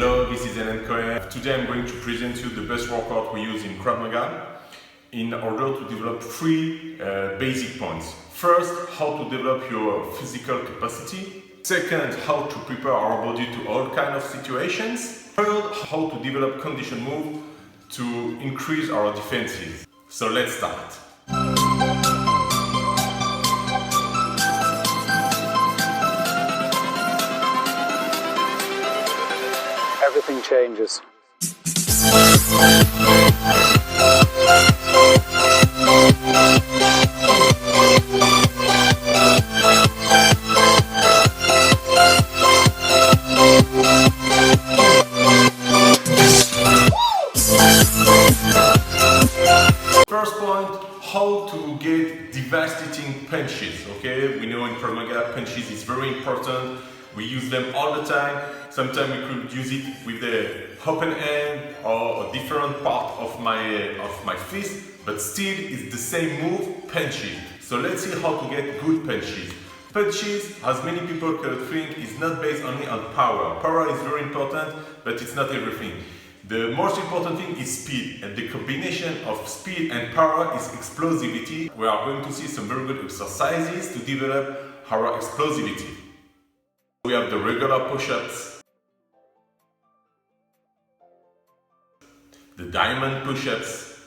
Hello, this is Alain Cohen. Today I'm going to present you the best workout we use in Krav Maga in order to develop three basic points. First, how to develop your physical capacity. Second, how to prepare our body to all kinds of situations. Third, how to develop condition move to increase our defenses. So let's start. Everything changes. First point, how to get devastating punches. Okay, we know in Krav Maga punches is very important. We use them all the time. Sometimes we could use it with the open hand or a different part of my fist, but still it's the same move, punches. So let's see how to get good punches. Punches, as many people could think, is not based only on power. Power is very important, but it's not everything. The most important thing is speed, and the combination of speed and power is explosivity. We are going to see some very good exercises to develop our explosivity. We have the regular push-ups, the diamond push-ups,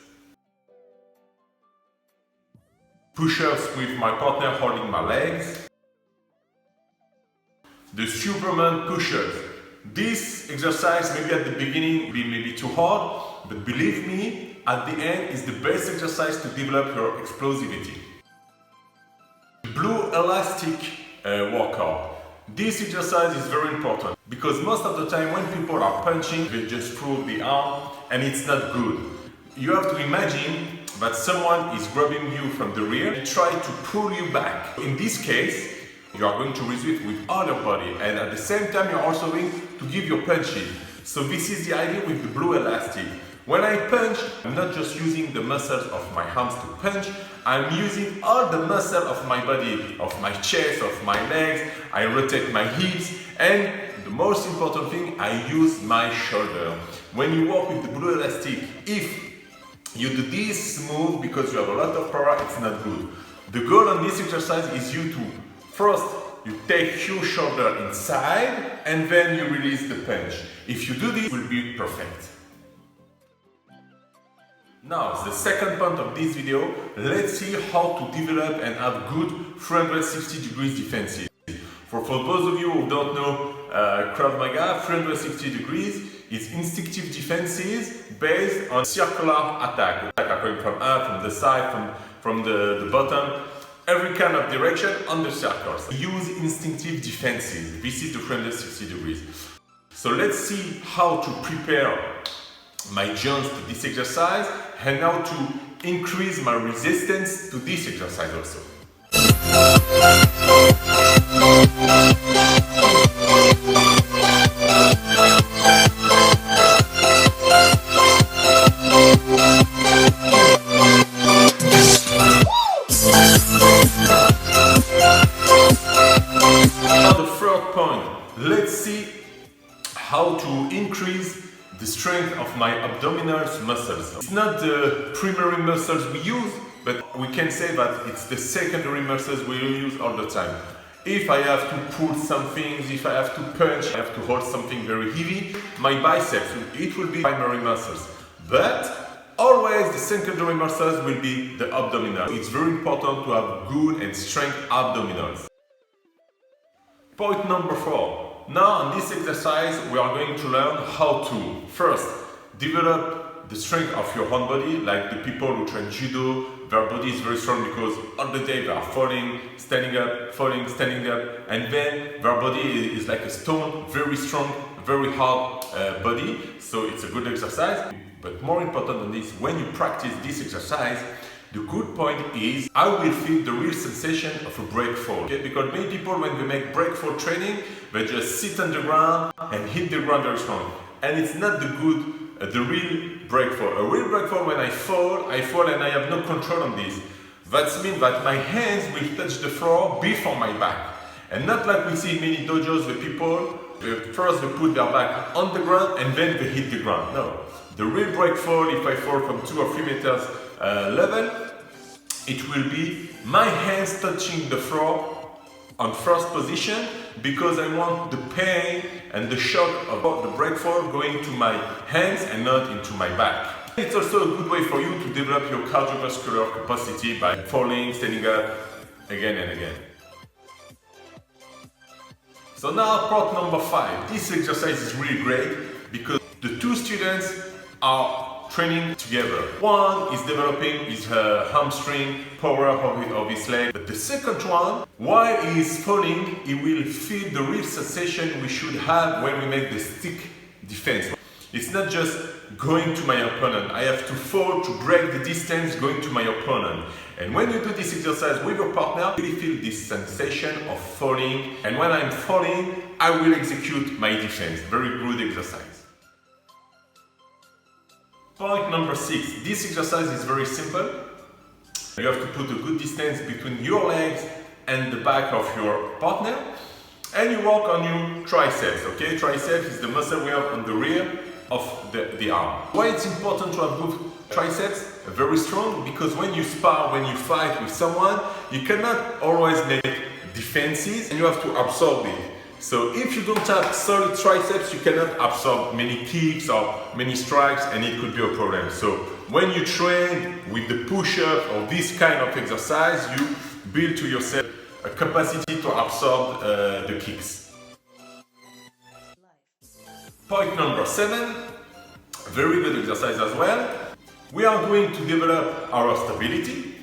push-ups with my partner holding my legs, the Superman push-ups. This exercise maybe at the beginning will be maybe too hard, but believe me, at the end is the best exercise to develop your explosivity. Blue elastic workout. This exercise is very important because most of the time when people are punching, they just throw the arm and it's not good. You have to imagine that someone is grabbing you from the rear and try to pull you back. In this case, you are going to resist with all your body, and at the same time you are also going to give your punches. So this is the idea with the blue elastic. When I punch, I'm not just using the muscles of my arms to punch, I'm using all the muscle of my body, of my chest, of my legs. I rotate my hips, and the most important thing, I use my shoulder. When you work with the blue elastic, if you do this move because you have a lot of power, it's not good. The goal on this exercise is you to first, you take your shoulder inside and then you release the punch. If you do this, it will be perfect. Now, the second point of this video, let's see how to develop and have good 360 degrees defenses. For those of you who don't know Krav Maga, 360 degrees is instinctive defenses based on circular attack. Coming from up, from the side, from the bottom. Every kind of direction on the circles. Use instinctive defenses. This is the 360 degrees. So let's see how to prepare my joints to this exercise and how to increase my resistance to this exercise also. Let's see how to increase the strength of my abdominal muscles. It's not the primary muscles we use, but we can say that it's the secondary muscles we use all the time. If I have to pull some things, if I have to punch, I have to hold something very heavy, my biceps, it will be primary muscles. But always the secondary muscles will be the abdominal. It's very important to have good and strong abdominals. Point number 4. Now in this exercise we are going to learn how to first develop the strength of your own body, like the people who train judo. Their body is very strong because all the day they are falling, standing up, falling, standing up, and then their body is like a stone, very strong, very hard body. So it's a good exercise. But more important than this, when you practice this exercise, the good point is I will feel the real sensation of a breakfall. Okay? Because many people, when they make breakfall training, they just sit on the ground and hit the ground very strong. And it's not the real breakfall. A real breakfall, when I fall and I have no control on this. That means that my hands will touch the floor before my back. And not like we see in many dojos, the people first they put their back on the ground and then they hit the ground. No. The real breakfall, if I fall from 2 or 3 meters level, it will be my hands touching the floor on first position, because I want the pain and the shock of the breakfall going to my hands and not into my back. It's also a good way for you to develop your cardiovascular capacity by falling, standing up again and again. So now part number 5. This exercise is really great because the two students are training together. One is developing his hamstring power of his leg, but the second one, while he is falling, he will feel the real sensation we should have when we make the stick defense. It's not just going to my opponent. I have to fall to break the distance going to my opponent. And when you do this exercise with your partner, you really feel this sensation of falling. And when I'm falling, I will execute my defense. Very good exercise. Point number 6. This exercise is very simple. You have to put a good distance between your legs and the back of your partner, and you work on your triceps. Okay, triceps is the muscle we have on the rear of the arm. Why it's important to have good triceps? Very strong, because when you spar, when you fight with someone, you cannot always make defenses and you have to absorb it. So if you don't have solid triceps, you cannot absorb many kicks or many strikes, and it could be a problem. So when you train with the push-up or this kind of exercise, you build to yourself a capacity to absorb the kicks. Point number 7, very good exercise as well. We are going to develop our stability.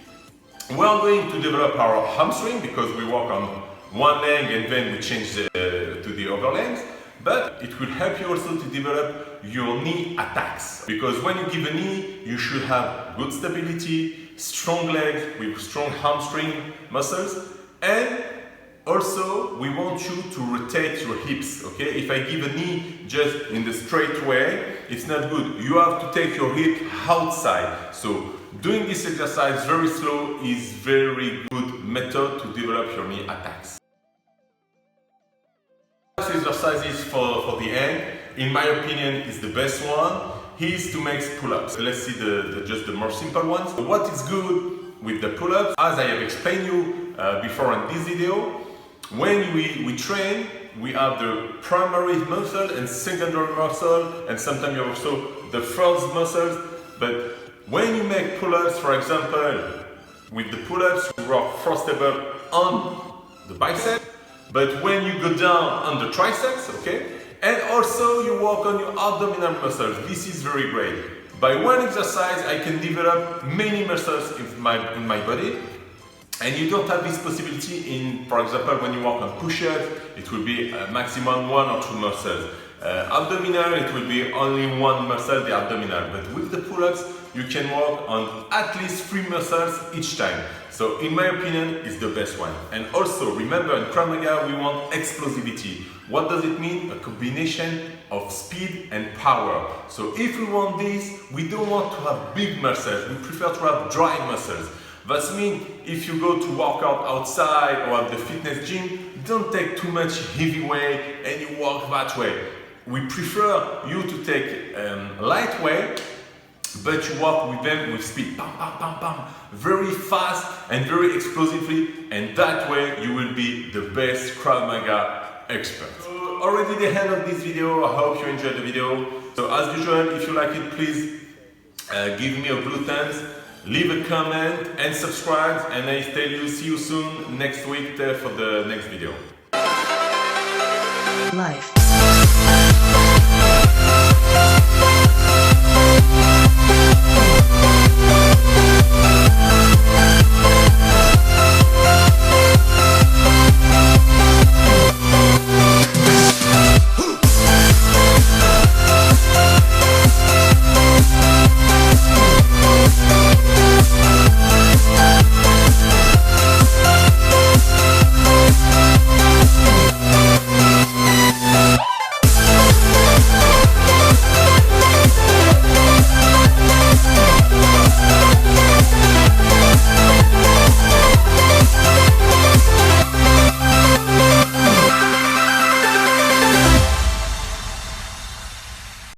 We are going to develop our hamstring because we work on one leg and then we change to the other legs, but it will help you also to develop your knee attacks, because when you give a knee you should have good stability, strong legs with strong hamstring muscles, and also we want you to rotate your hips. Okay, if I give a knee just in the straight way, it's not good. You have to take your hip outside. So doing this exercise very slow is very good method to develop your knee attacks. Exercises for the end, in my opinion, is the best one. Is to make pull-ups. Let's see just the more simple ones. What is good with the pull-ups, as I have explained you before in this video, when we train, we have the primary muscle and secondary muscle, and sometimes you have also the first muscles. But when you make pull-ups, for example, with the pull-ups, you work first of all on the bicep, but when you go down on the triceps, okay, and also you work on your abdominal muscles. This is very great. By one exercise, I can develop many muscles in my body, and you don't have this possibility in, for example, when you work on push-ups, it will be maximum 1 or 2 muscles. Abdominal, it will be only 1 muscle, the abdominal. But with the pull-ups, you can work on at least 3 muscles each time. So in my opinion, it's the best one. And also remember, in Krav Maga we want explosivity. What does it mean? A combination of speed and power. So if we want this, we don't want to have big muscles, we prefer to have dry muscles. That means if you go to work out outside or at the fitness gym, don't take too much heavy weight and you walk that way. We prefer you to take light weight, but you walk with them with speed, bam, bam, bam, bam, very fast and very explosively, and that way you will be the best Krav Maga expert. So already the end of this video. I hope you enjoyed the video. So as usual, if you like it, please give me a blue thumbs, leave a comment and subscribe, and I tell you, see you soon next week for the next video. Life.